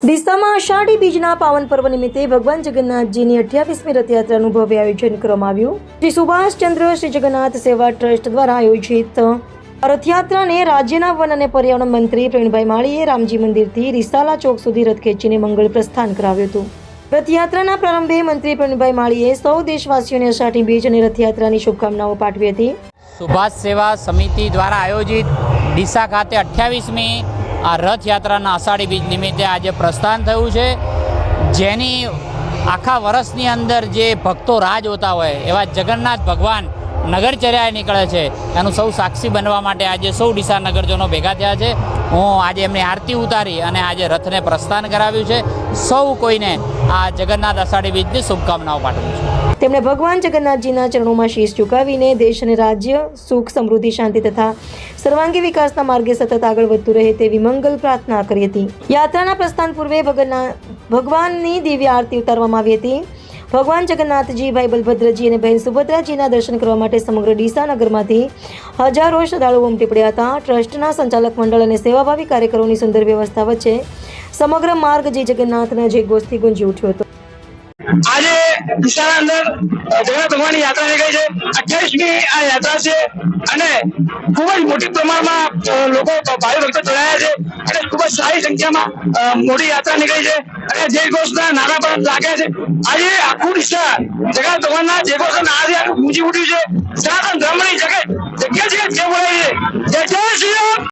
ડીસામાં અષાઢી બીજના પાવન પર્વ નિમિત્તે ભગવાન જગન્નાથજીની 28મી રથયાત્રાનું ભવ્ય આયોજન કરવામાં આવ્યું। શ્રી સુભાષચંદ્ર શ્રી જગન્નાથ સેવા ટ્રસ્ટ દ્વારા આયોજિત રથયાત્રાને રાજ્યના વન અને પર્યાવરણ મંત્રી પ્રવીણભાઈ માળીએ રામજી મંદિરથી રિસાલા ચોક સુધી રથ ખેંચીને મંગળ પ્રસ્થાન કરાવ્યું હતું। રથયાત્રાના પ્રારંભે મંત્રી પ્રવીણભાઈ માળીએ સૌ દેશવાસીઓને અષાઢી બીજ અને રથયાત્રાની શુભકામનાઓ પાઠવી હતી। સુભાષ સેવા સમિતિ દ્વારા આયોજિત ડીસા ખાતે 28મી આ રથયાત્રાના અષાઢી બીજ નિમિત્તે આજે પ્રસ્થાન થયું છે, જેની આખા વર્ષની અંદર જે ભક્તો રાહ જોતા હોય એવા જગન્નાથ ભગવાન નગરચર્યાએ નીકળે છે, એનું સૌ સાક્ષી બનવા માટે આજે સૌ ડીસા નગરજનો ભેગા થયા છે। હું આજે એમની આરતી ઉતારી અને આજે રથને પ્રસ્થાન કરાવ્યું છે। સૌ કોઈને આ જગન્નાથ અષાઢી બીજની શુભકામનાઓ પાઠવું છું। તેમણે ભગવાન જગન્નાથજીના ચરણોમાં શીશ ઝુકાવીને દેશ અને રાજ્ય સુખ, સમૃદ્ધિ, શાંતિ તથા સર્વાંગી વિકાસના માર્ગે સતત આગળ વધતું રહે તેવી મંગલ પ્રાર્થના કરી હતી। યાત્રાના પ્રસ્થાન પૂર્વે ભગવાનની દિવ્ય આરતી ઉતારવામાં આવી હતી। ભગવાન જગન્નાથજી, ભાઈ બલભદ્રજી અને બહેન સુભદ્રાજીના દર્શન કરવા માટે સમગ્ર ડીસા નગરમાંથી હજારો શ્રદ્ધાળુઓ ઉમટી પડ્યા હતા। ટ્રસ્ટના સંચાલક મંડળ અને સેવાભાવી કાર્યકરોની સુંદર વ્યવસ્થા વચ્ચે સમગ્ર માર્ગ જય જગન્નાથના જયઘોષથી ગુંજી ઉઠ્યો હતો। આજે ડીસાના અંદર જગન્નાથ ભગવાનની યાત્રા નીકળી છે। 28મી આ યાત્રા છે અને ખૂબ જ મોટી પ્રમાણમાં લોકો ભાવિ ભક્તો જોડાયા છે અને ખૂબ જ સારી સંખ્યામાં મોટી યાત્રા નીકળી છે અને જયઘોષના નારા પણ લાગ્યા છે। આજે આખું ડીસા જગન્નાથ ભગવાનના જયઘોષના નારાથી આખું ગુંજી ઉઠ્યું છે। સનાતન ધર્મની જગ્યા જગ્યા જે બોલાવી છે જય જય શ્રી રામ।